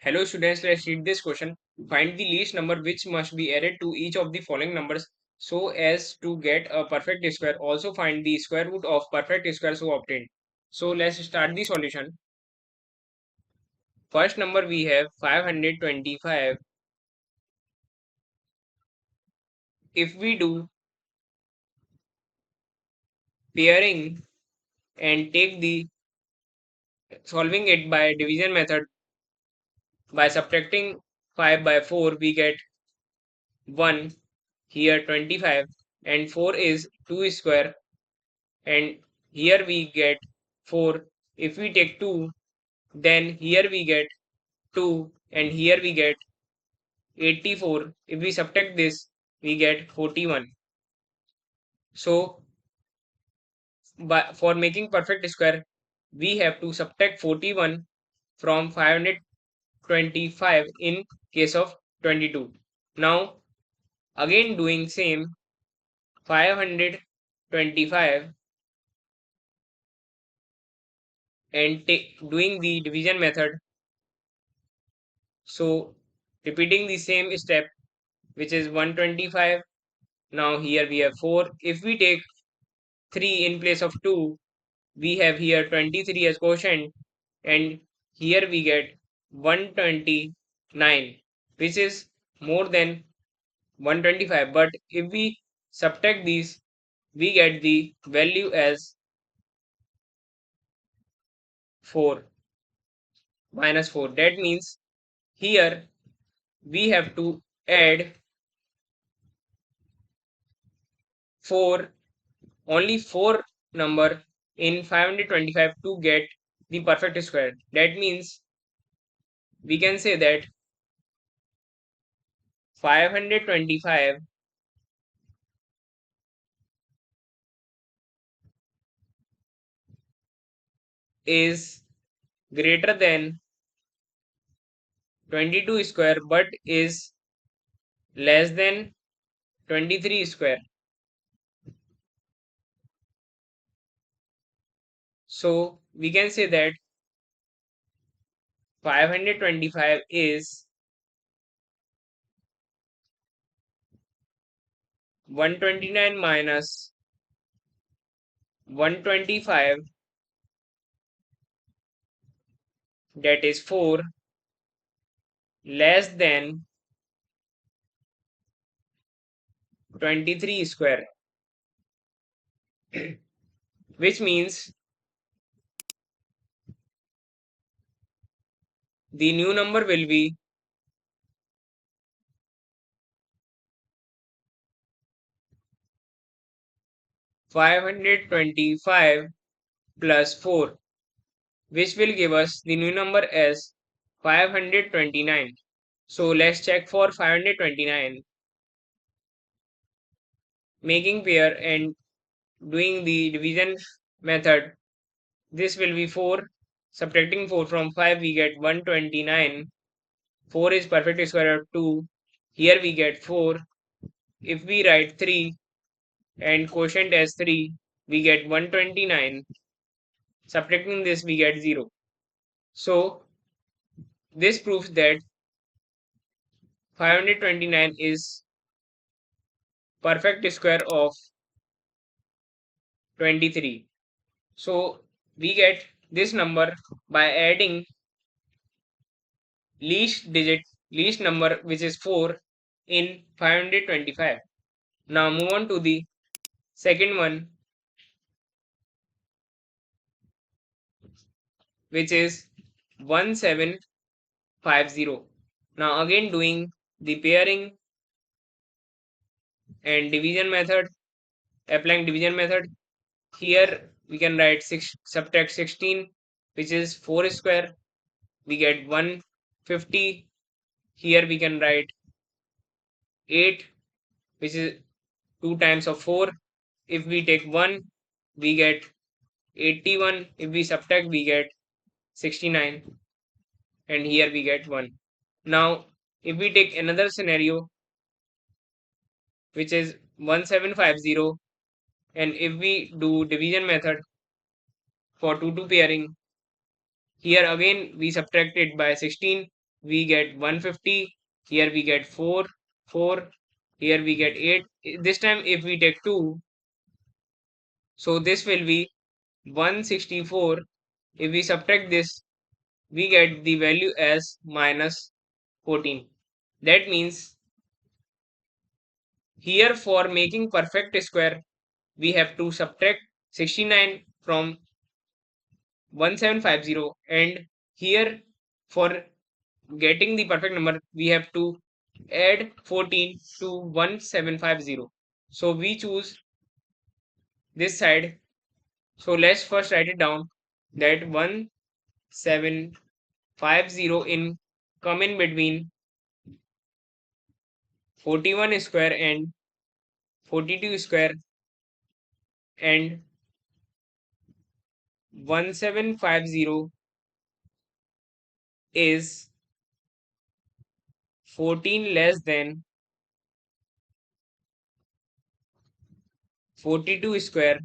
Hello students, let's read this question. Find the least number which must be added to each of the following numbers so as to get a perfect square. Also find the square root of perfect square so obtained. So let's start the solution. First number we have 525. If we do pairing and take the solving it by division method by subtracting 5 by 4 we get 1, here 25, and 4 is 2 square, and here we get 4. If we take 2, then here we get 2 and here we get 84. If we subtract this, we get 41. So for making perfect square, we have to subtract 41 from 525 in case of 22. Now again doing same, 525 and doing the division method. So repeating the same step, which is 125. Now here we have 4. If we take 3 in place of 2, we have here 23 as quotient, and here we get 129, which is more than 125. But if we subtract these, we get the value as 4 minus 4. That means here we have to add 4, only 4 number in 525 to get the perfect square. That means we can say that 525 is greater than 22 square but is less than 23 square. So we can say that 525 is 129 minus 125, that is 4, less than 23 square, which means the new number will be 525 plus 4, which will give us the new number as 529. So let's check for 529. Making pair and doing the division method, this will be 4. Subtracting 4 from 5, we get 129. 4 is perfect square root of 2. Here we get 4. If we write 3 and quotient as 3, we get 129. Subtracting this, we get 0. So this proves that 529 is perfect square of 23. So we get this number by adding least number, which is 4 in 525. Now move on to the second one, which is 1750. Now again doing the pairing and division method, applying division method. Here we can write subtract 16, which is 4 square. We get 150. Here we can write 8, which is 2 times of 4. If we take 1, we get 81. If we subtract, we get 69. And here we get 1. Now, if we take another scenario, which is 1750, and if we do division method for 2 to pairing, here again we subtract it by 16. we get 150. Here we get 4, 4. Here we get 8. This time if we take 2, so this will be 164. If we subtract this, we get the value as minus 14. That means here for making perfect square, we have to subtract 69 from 1750, and here for getting the perfect number, we have to add 14 to 1750. So we choose this side. So let's first write it down that 1750 in come in between 41 square and 42 square, and 1750 is 14 less than 42 square.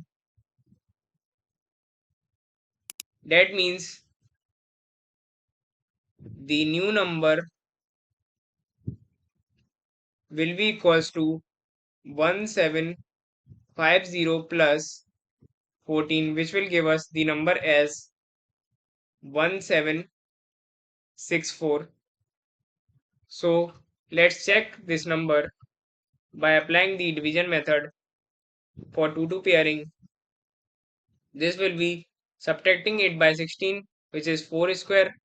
That means the new number will be equals to 1750 plus 14, which will give us the number as 1764. So let's check this number by applying the division method for 2 pairing. This will be subtracting it by 16, which is 4 square.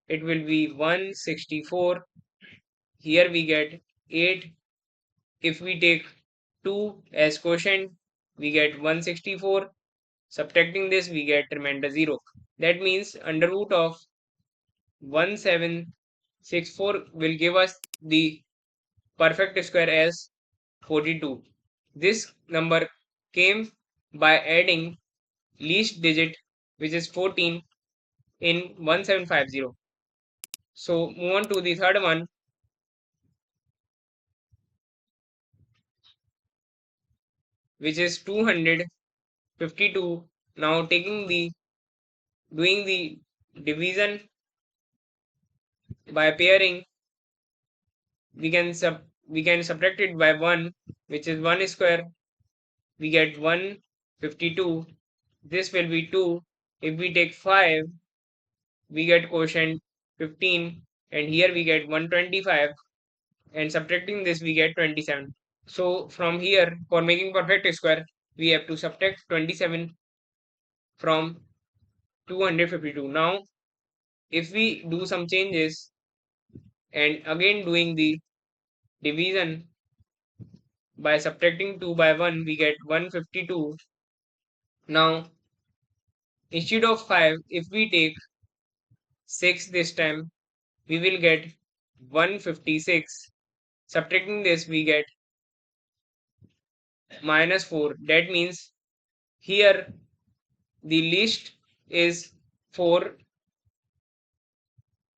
It will be 164. Here we get 8. If we take 2 as quotient, we get 164. Subtracting this, we get remainder 0. That means under root of 1764 will give us the perfect square as 42. This number came by adding least digit, which is 14, in 1750. So move on to the third one, which is 252. Now doing the division by pairing, we can subtract it by 1, which is 1 square. We get 152. This will be 2. If we take 5, we get quotient 15, and here we get 125, and subtracting this we get 27. So from here, for making perfect square, we have to subtract 27 from 252. Now if we do some changes and again doing the division by subtracting 2 by 1, we get 152. Now instead of 5, if we take 6 this time, we will get 156. Subtracting this, we get minus 4. That means here the least is 4.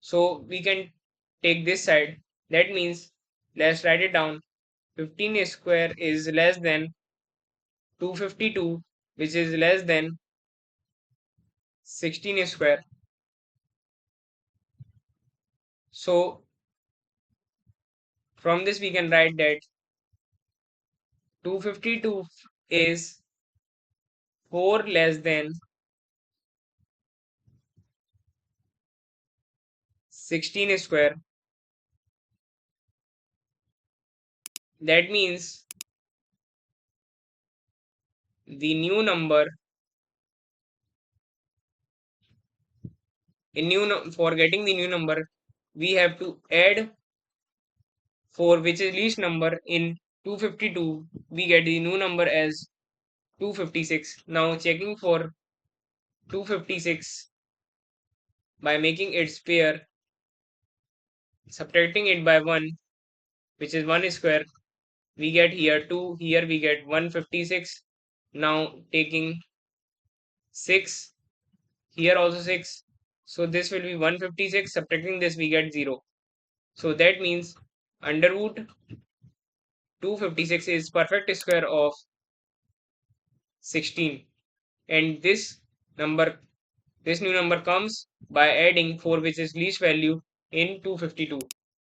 So we can take this side. That means let's write it down. 15 square is less than 252, which is less than 16 square. So from this we can write that 252 is 4 less than 16 square. That means the new number for getting the new number, we have to add 4, which is least number, in 252. We get the new number as 256. Now checking for 256 by making its pair, subtracting it by 1, which is 1 square, we get here 2. Here we get 156. Now taking 6, here also 6. So this will be 156. Subtracting this, we get 0. So that means under root 256 is perfect square of 16. And this new number comes by adding 4, which is least value, in 252.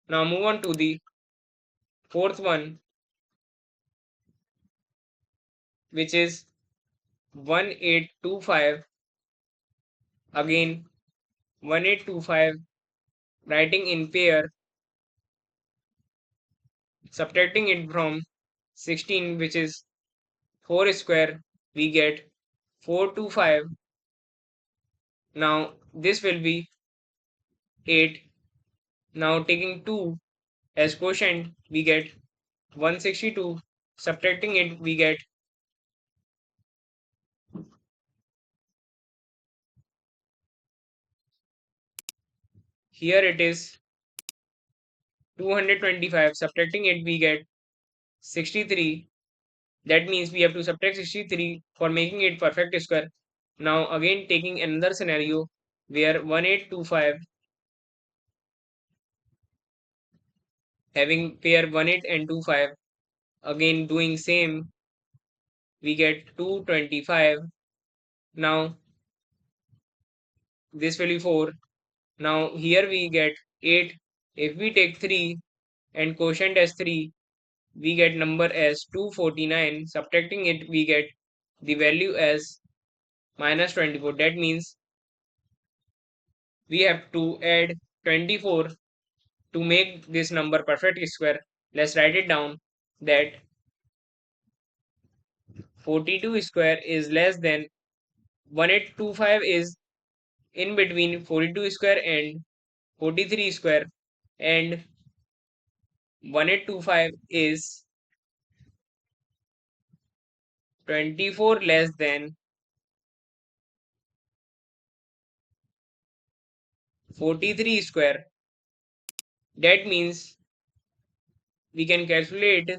Now move on to the fourth one, which is 1825. Again 1825, writing in pair, subtracting it from 16, which is 4 square, we get 425. Now this will be 8. Now taking 2 as quotient, we get 162. Subtracting it, we get here it is 225. Subtracting it, we get 63. That means we have to subtract 63 for making it perfect square. Now again taking another scenario where 1825 having pair 18 and 25, again doing same, we get 225. Now this will be 4. Now here we get 8. If we take 3 and quotient as 3, we get number as 249. Subtracting it, we get the value as minus 24. That means we have to add 24 to make this number perfect square. Let's write it down that 42 square is less than 1825 is in between 42 square and 43 square, and 1825 is 24 less than 43 square. That means we can calculate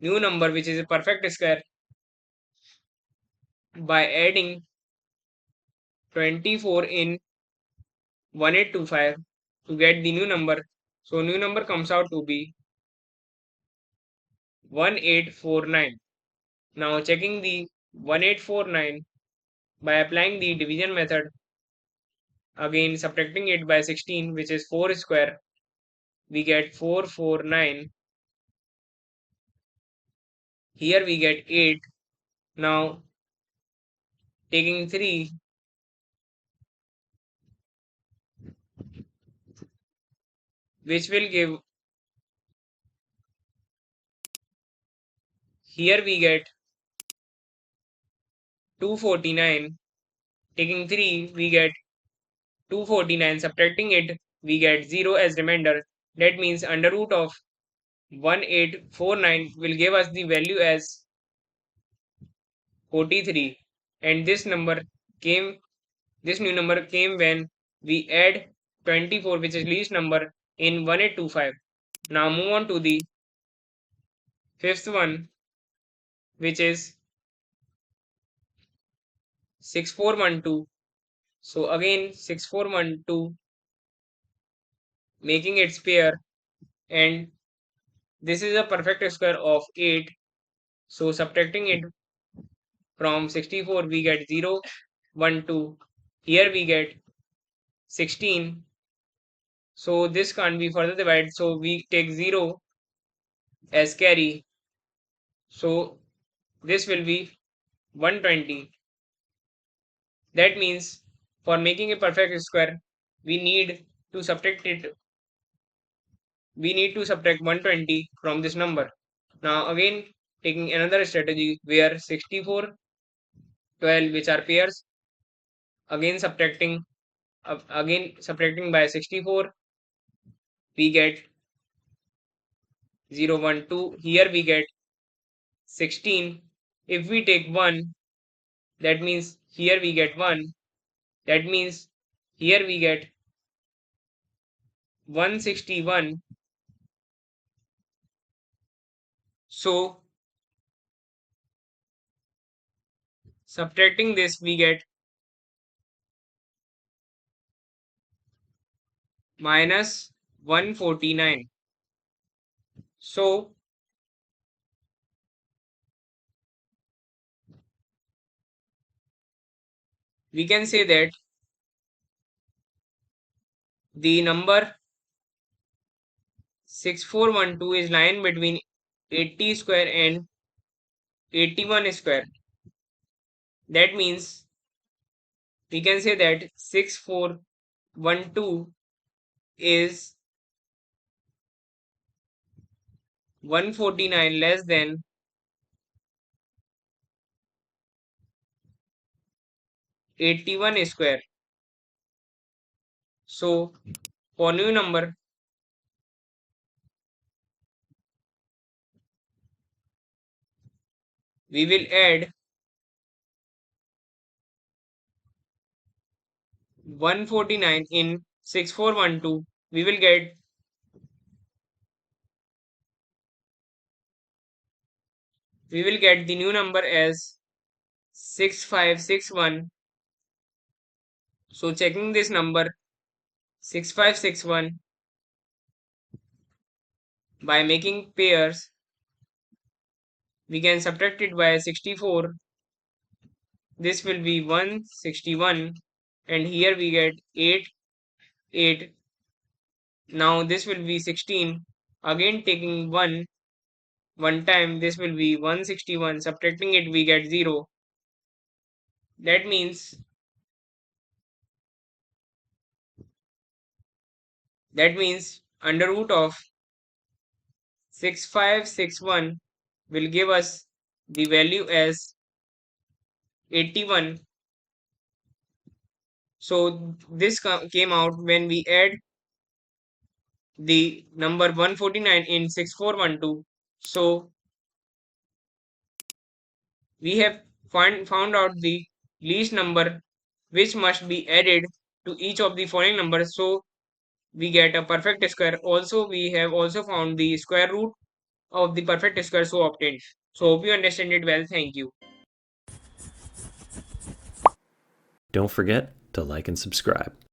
new number which is a perfect square by adding 24 in 1825 to get the new number. So new number comes out to be 1849. Now checking the 1849 by applying the division method, again subtracting it by 16, which is 4 square, we get 449. Here we get 8. Now taking 3, which will give, here we get 249. Taking 3, we get 249. Subtracting it, we get 0 as remainder. That means under root of 1849 will give us the value as 43. And this new number came when we add 24, which is least number in 1825. Now move on to the fifth one, which is 6412. So again 6412, making its pair, and this is a perfect square of 8. So subtracting it from 64, we get 0, 1, 2. Here we get 16. So this can't be further divided. So we take 0 as carry. So this will be 120. That means for making a perfect square, we need to subtract it. We need to subtract 120 from this number. Now again taking another strategy where 64, 12, which are pairs, again subtracting by 64, we get 0, 1, 2. Here we get 16. If we take 1, that means here we get 1. That means here we get 161. So subtracting this, we get minus 149. So we can say that The number 6412 is lying between 80 square and 81 square. That means we can say that 6412 is 149 less than 81 square. So for new number, we will add 149 in 6412. We will get the new number as 6561. So checking this number 6561 by making pairs, we can subtract it by 64. This will be 161, and here we get 8 8. Now this will be 16. Again taking 1 time, this will be 161. Subtracting it, we get 0. That means under root of 6561 will give us the value as 81. So this came out when we add the number 149 in 6412. So we have found out the least number which must be added to each of the following numbers, so we get a perfect square. Also, we have also found the square root of the perfect square so obtained. So hope you understand it well. Thank you. Don't forget to like and subscribe.